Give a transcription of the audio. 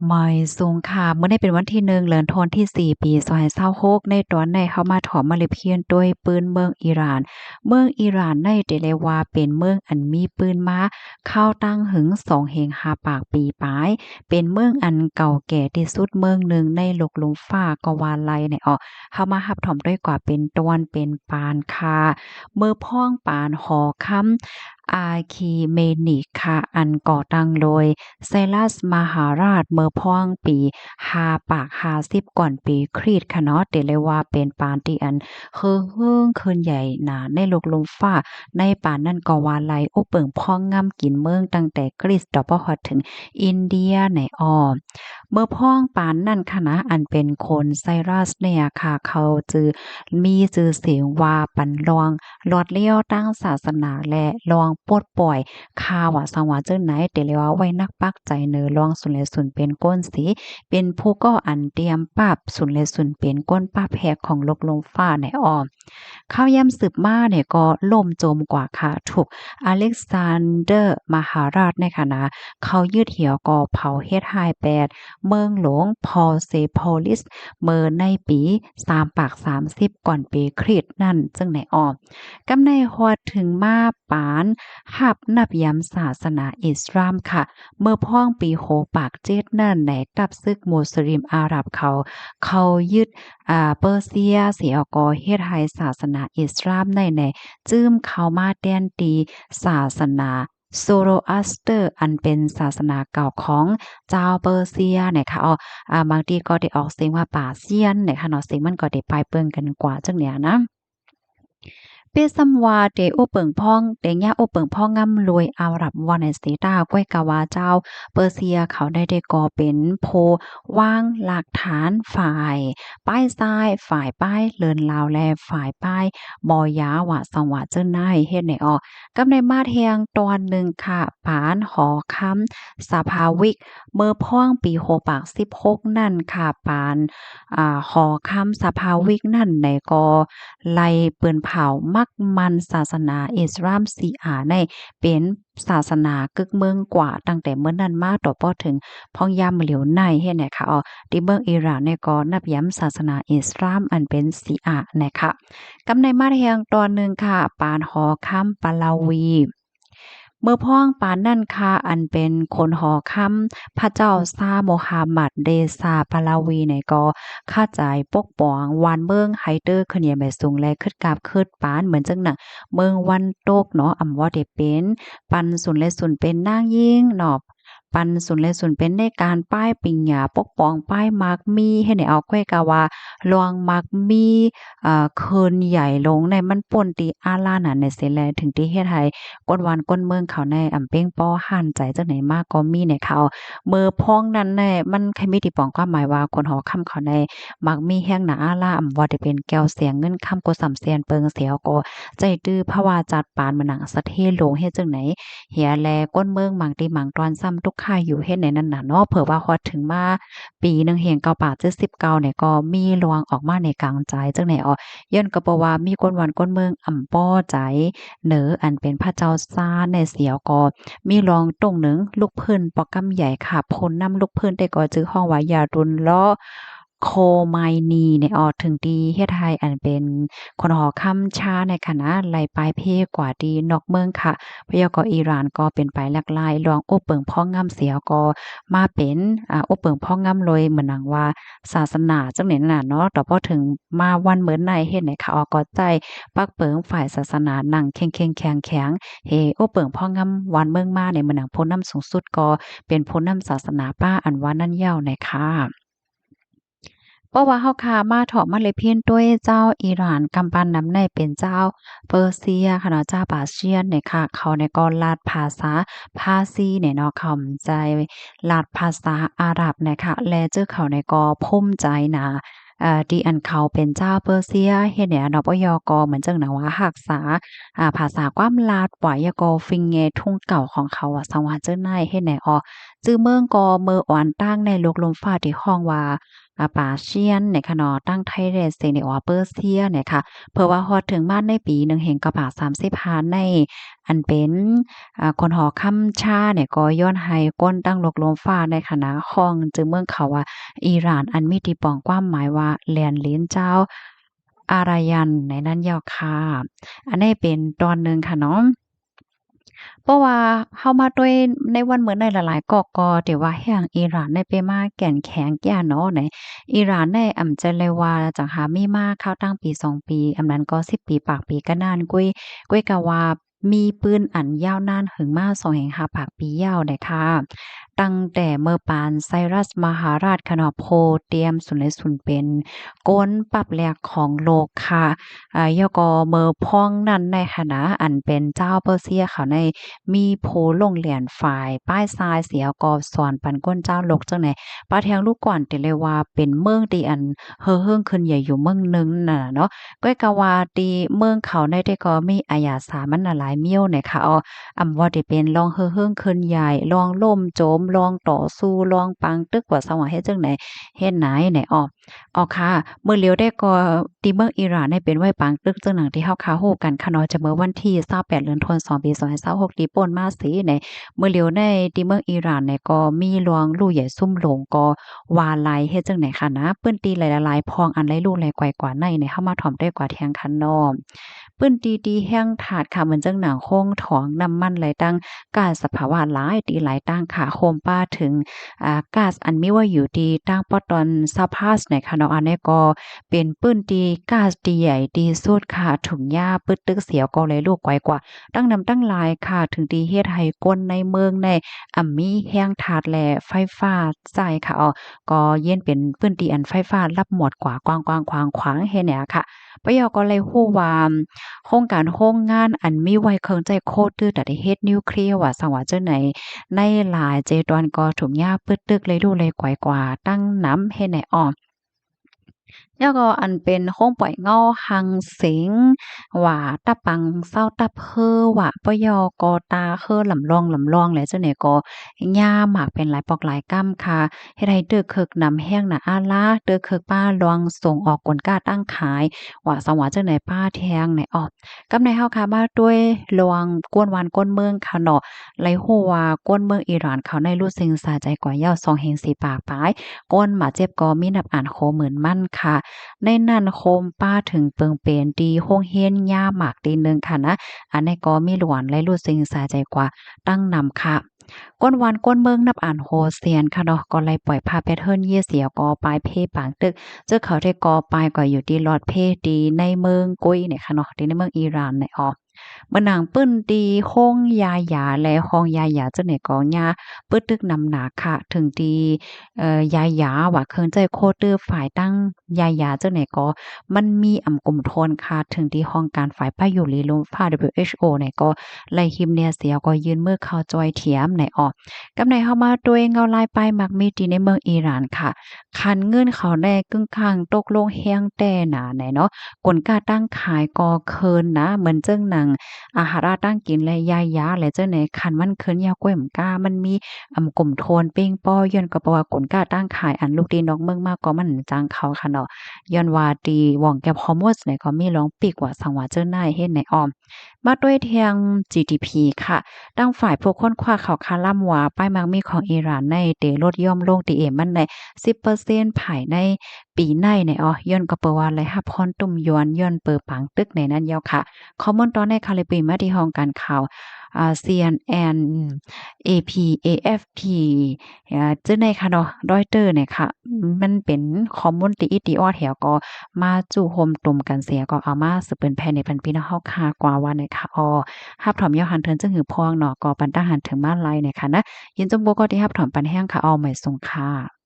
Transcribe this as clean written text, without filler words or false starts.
ไม่สูงค่ะเมื่อได้เป็นวันที่1เดือนธันวาคมที่4ปี2026ในตอนในเข้ามาถอมมาเลเพียนด้วยปืนเมืองอิหร่านในเดเรว่าเป็นเมืองอันมีปืนมาเข้าตั้งหึง2เฮง5ปากปีปลายเป็นเมืองอันเก่าแก่ที่สุดเมืองหนึ่งในโลกลมฟ้าก็ว่าไลเนี่ยเข้ามารับถอมด้วยกว่าเป็นตะวันเป็นปานค่ะเมื่อพ้องปานหอค้ำอาคีเมนิกค่ะอันก่อตั้งโดย ไซรัสมหาราชเมื่อพ้องปี5ปาก50ก่อนปีคริสต์ค่ะเนาะเตเลยว่าเป็นปานที่อันคือฮึ่งคืนใหญ่หนาในโลกลมฟ้าในปานนั้นก็ว่าไหลโอ้เปิ่งพ้องงำกินเมืองตั้งแต่กรีซต่อบ่ฮอดถึงอินเดียในเมื่อพ้องปานนั่นค่ะนะอันเป็นคนไซรัสเนี่ยค่ะเขาจือมีชื่อเสียงว่าปันลองหลอดเลี้ยวตั้งศาสนาและลองปลดปล่อย ข่าวว่าสังว่าเจ้าไหนแต่เลยว่าไว้นักปักใจเนอลองสุนและสุนเป็นก้นสีเป็นผู้ก่ออันเตรียมปราบสุนและสุนเป็นก้นปราบแหกของโลกลมฟ้าในข้าวย่ำสืบมาเนี่ยก็ล่มโจมกว่าค่ะถูกอเล็กซานเดอร์มหาราชในคณะเขายืดเหี่ยวก่อเผาเฮ็ดหายแปดเมืองหลวงพอเซโพลิสเมื่อในปี3ปาก30ก่อนปีคริสต์นั่นซึ่งในกำในฮอดถึงมาปานหับนับยำศาสนาอิสลามค่ะเมื่อพ้องปีโหปากเจ็ดนั่นในกับซึกมุสลิมอาหรับเขายึดเปอร์เซียเสียก่อเฮ็ดให้ศาสนาอิสลามในจื้มเข้ามาแต้นตีศาสนาโซโรอัสเตอร์อันเป็นศาสนาเก่าของเจ้าเปอร์เซียเนี่ยค่ะบางทีก็ได้ออกเสียงว่าป่าเซียนเนี่ยค่ะเนาะเสียงมันก็ได้ปลายเปิงกันกว่าจังเนี่ยนะ เปซัมวาเตโอเปิงพ่องเตงยาโอเปิงพ่องงำรวยอาหรับวาในสตีตาก้วยกาวาเจ้าเปอร์เซียเขาได้ก่อเป็นโพว่างหลักฐานฝ่ายป้ายซ้ายฝ่ายป้ายเลินลาวแลฝ่ายป้ายบอยาว่าสังวาเจิ้นนายเฮ็ดในกำในมาเทียงตอนหนึ่งค่ะปานหอค้ำสภาวิกเมื่อพ่องปีโหปาก16นั่นค่ะปานหอค้ำสภาวิกนั่นในก็ไล่เปิ้นเผามักมันศาสนาอิสลามซีอาในเป็นศาสนากึกเมืองกว่าตั้งแต่เมื่อนั้นมาต่อป้อถึงพ้องยามเหลียวในเฮ็ดเนี่ยค่ะที่เมืองอิหร่านเนี่ยก็นับย้ำศาสนาอิสลามอันเป็นซีอานะคะกำในมาเทียงตอนหนึ่งค่ะปานหอค้ำปาลาวีเมื่อพ้องปานนั่นค่ะอันเป็นคนหอค้ำพระเจ้าซาโมฮัมหมัดเดซาปาลาวีในก็เข้าใจปกป้องวานเมืองไฮเตอร์ขึ้นเหยียแม่สูงและขึ้นกราบขึ้นปานเหมือนจังหนังเมืองวันโตกเนาะว่าได้เป็นปันสุนและสุนเป็นนางยิ่งเนาะปันสุนและสุนเป็นในการป้ายปิงหยาปกป้องป้ายมักมีให้ได้เอาก้อยกะว่าลวงมักมีคืนใหญ่ลงในมันป่นตีอาลานั่นในเสียแลถึงที่เฮ็ดให้ ก้นวานก้นเมืองเขาในอำเป้งป้อห่านใจจักไหนมากก็มีในเขามือพ้องนั้นแน่มันใครมีที่ปองความหมายว่าคนหอค่ำเขาในมักมีแห้งหนาอาลาอำว่าได้เป็นแก้วเสียงเงินค่ำกว่าสำเสียนเปิงเสียวก็ใจตื้อเพราะว่าจัดปานมาหนังสะเทลงเฮ็ดจังไหนเหียแลก้นเมืองบางตีบางตอนซ้ำทุกค่ายอยู่เฮ็ดในนั้นน่ะเนาะเผื่อว่าฮอดถึงมาปีหนึ่งเฮียงเก่าปาก79เนี่ยก็มีลวงออกมาในกลางใจจังไหนย้อนก็บ่ว่ามีก้นวันก้นเมืองอำป้อใจ เหนออันเป็นพระเจ้าซ่านในเสียวก็มีรองตรงหนึ่งลูกเพิ่นปอกกำใหญ่ค่ะพ้นนำลูกเพิ่นได้ก็จื้อห้องว่าอย่ารุนล้อโคไมนีเนี่ยถึงดีเฮ็ดให้อันเป็นคนหอค่ำชาในคณะไล่ปลายเพกว่าดีนอกเมืองค่ะพยากรณ์อิหร่านก็เป็นไปหลากหลายรองโอ้เปิงพ่องำเสียก็มาเป็นโอ้เปิงพ่องำเลยเหมือนหนังว่าศาสนาจังไหนน่ะเนาะแต่พอถึงมาวันเหมือนในเฮ็ดให้เขาก็ใจ ปักเปิงฝ่ายศาสนาหนังเข่งๆแข็งๆเฮโอเปิงพ่องำวันเมืองมาในเมืองหนังพ้นน้ำสูงสุดก็เป็นพ้นน้ำศาสนาป้าอันว่านั่นยาวในค่ะเพราะว่าเฮาคามาเถาะมาเลยเพี้ยนด้วยเจ้าอิหร่านกำปั้นน้ำในเป็นเจ้าเปอร์เซียค่ะเนาะเจ้าปาเซียนเนี่ยค่ะเขาเนี่ยก็ลาดภาษาพาซีเนี่ยเนาะเข้าใจลาดภาษาอาหรับเนี่ยค่ะและเจ้าเขาเนี่ยก็ภูมิใจนะที่อันเขาเป็นเจ้าเปอร์เซียเฮ็ดให้อนปยก็เหมือนจังหนังว่ารักษาภาษาความลาวไหวก็ฟิงเงทุ่งเก่าของเขาสังวาเจิ้นนายเฮ็ดให้ จื้อเมืองก็เมืออ่อนตั้งในโลกลมฟ้าที่ห้องว่าป่าเชียนเนี่ยค่ะเนาะตั้งไทยเรสเนว่าเปอร์เซียเนี่ยค่ะเพื่อว่าฮอดถึงบ้านในปีหนึ่งเห็นกระบะ35ในอันเป็นคนหอค่ำชาเนี่ยก็ย้อนให้ก้นตั้งโลกลมฟ้าในคณะห้องจึงเมืองเขาว่าอิหร่านอันมีที่ปองความหมายว่าแลนลิ้นเจ้าอารยันในนั้นยาวค่ะอันนี้เป็นตอนหนึ่งค่ะเนาะ เพราะว่าเฮามาด้วยในวันเหมือนในหลายๆก็ที่ว่าแฮ่งอิหร่านได้ไปมาแก่นแข็งแก่เนาะในอิหร่านได้จะเลยว่าจังหามีมาเข้าตั้งปี2ปีอันนั้นก็10ปีปากปีก็นานกุ้ยก็ว่ามีปืนอันยาวนานถึงมา2-5ปากปียาวได้ค่ะตั้งแต่เมื่อปานไซรัสมหาราชค่ะเนาะโพเตรียมสุนเลยสุนเป็นโกนปรับแรกของโลกค่ะแล้วก็เมื่อพ้องนั้นในคณะอันเป็นเจ้าเปอร์เซียเขาใน มีโพลงเหรียญฝ่ายป้ายทรายเสียก็สอนปันก้นเจ้าลกจังไหนป้าแทงลูกก่อนติเลยว่าเป็นเมืองที่อันเฮ่อเฮิงขึ้นใหญ่อยู่เมืองหนึงน่ะเนาะก้อยกะว่าตีเมืองเขาในได้ก็มีอาญาสามันน่ะหลายเมี่ยวเนี่ยค่ะว่าที่เป็นลองเฮ่อเฮิงขึ้นใหญ่ลองล่มโจมลองต่อสู้ลองปังตึกว่าสว่าเฮ็ดจังไหนเฮ็ดไหนไหนค่ะมื้อเลียวได้ก็ที่เมืองอิหร่านเนี่ยเป็นไว้ปางตึกจังหนังที่เฮาคาฮู้กันค่ะเนาะจะเมื่อวันที่28เดือนธันวาคมปี2026ที่ป่นมาสิในมื้อเลียวในที่เมืองอิหร่านเนี่ยก็มีหลวงลู่ใหญ่ซุ่มหลงก็ว่าหลายเฮ็ดจังไหนค่ะนะเปิ้นตีหลายๆพองอันหลายลู่หลายก่อยกว่าในเฮามาถ่อมได้กว่าแทงคันเนาะเปิ้นตีแห้งถาดค่ะเหมือนจังหนังโคงถองน้ำมันไหลตั้งก๊าซสภาวะหลายตีหลายตั้งค่ะโคมป้าถึงก๊าซอันมีว่าอยู่ที่ตั้งปอตอนซาพาสในค่ะเนาะอันนี้ก็เป็นปื้นตีก๊าซตีใหญ่ตีสุดค่ะถุงหญ้าปึดตึกเสียวก็เลยลูกไกวกว่าตั้งนำตั้งหลายค่ะถึงตีเฮ็ดให้คนในเมืองในมีแห้งถาดแลไฟฟ้าใช้ค่ะก็เย็นเป็นพื้นที่อันไฟฟ้ารับหมดกว่ากว้างๆขวางๆเฮ็ดเนี่ยค่ะปยก็เลยฮู้ว่าโครงการโรงงานอันมีไว้เครื่องใจโคตรตื้อแต่ได้เฮ็ดนิวเคลียร์ว่าสังว่าจังไหนในหลายเจตอนก็ถุงยาปึดตึกเลยดูเลยกว่กว่าตั้งน้ำเฮ็ดให้แล้วก็อันเป็นโค้งปล่อยเงาหังเสียงว่าตะปังเศร้าตะเพอว่าปยกอตาเคอลำลองแหละเจ้าเนี่ยก็ย่าหมากเป็นหลายปอกหลายกำค่ะเฮ็ดให้เด้อเคิกนำแห้งน่ะอาลาเด้อเคิกป้าลวงส่งออกกลก้าตั้งขายว่าสว่าจังไหนป้าแทงไหนกำในเฮาค่ะมาด้วยลวงกวนวานก้นเมืองค่ะเนาะไหลฮู้ว่าก้นเมืองอิหร่านเขาในรู้สึงสาใจกว่ายาว2แห่ง4ปากปลายก้นหมาเจ็บก็มีนับอ่านโคเหมือนมั่นค่ะ ในนั้นโคมป้าถึงเปิงเป็นดีโรงเรียนย่าหมากตีหนึ่งค่ะนะอันนี้ก็มีหลวนและรู้สึกสาใจกว่าตั้งนำค่ะก้นวันก้นเมืองนับอ่านโฮเซียนค่ะเนาะก็เลยปล่อยภาพแพทเทิร์นเยี่ยเสียก็ปลายเพปางตึกเจ้าเขาได้กอปลายก็อยู่ที่ลอดเพดีในเมืองกุยเนี่ยค่ะเนาะที่ในเมืองอิหร่านเนี่ยเมื่อนางปึ้นตีห้องยาหยาและห้องยาหยาเจ้าเนี่ยก็ญาปึ้ตึกนำหนาค่ะถึงตียาหยาว่าเครื่องใจโคเตอร์ฝ่ายตั้งยาหยาเจ้าเนี่ยก็มันมีกลุ่มโทนค่ะถึงที่ห้องการฝ่ายป้ายอยู่ลีลมฟ้า WHO เนี่ยก็ไล่ฮิมเนียเสียก็ยืนมือเข้าจอยเถียมในกำในเฮามาโดยเงาลายปลายมักมีที่ในเมืองอิหร่านค่ะคันเงินเขาแน่กึ่งข้างตกลงแฮงแต่หนาไหนเนาะกลกาตั้งขายก็เคินนะเหมือนเจิ้งหนังอาหาราตั้งกินและยายาและเจ้าไหนคันมันเคินยาวกล้วยมกามันมีกลุ่มโทนเป้งป้อย้อนก็เพราะว่ากลกาตั้งขายอันลูกดีนอกเมืองมากก็มันจังเขาค่ะเนาะย้อนว่าตีว่องแก็บฮอร์โมนเนี่ยก็มีร้องปีกว่าสังว่าเจ้านายเฮ็ดในมาด้วยทาง GDP ค่ะดังฝ่ายผู้ค้นคว้าเขาคาล่ำว่าป้ายมักมีของอิหร่านในเตลดย่อมลงตีเอมันใน10%ภายในปีในในย้อนก็เปว่าเลยรับพรตุ่มยวนย้อนเปิปังตึกในนั้นยาวค่ะข้อมูลตอนในคาลิปีมาที่ห้องการข่าวCNN AP AFP จึงในค่ะเนาะ Reuters เนี่ยค่ะมันเป็นข้อมูลติอิติอ้อแถวก็มาจู่โฮมตุ่มกันเสียก็เอามาสืบเป็นแผ่นในพันพี่น้องเฮาค่ะกว่าว่าเนี่ยค่ะรับถอมยอหันเทินจึงหือพองเนาะก็ปันตาหันถึงมาไลเนี่ยค่ะนะยินจงบ่ก็ที่รับถอมปันแห้งค่ะใหม่ส่งค่ะ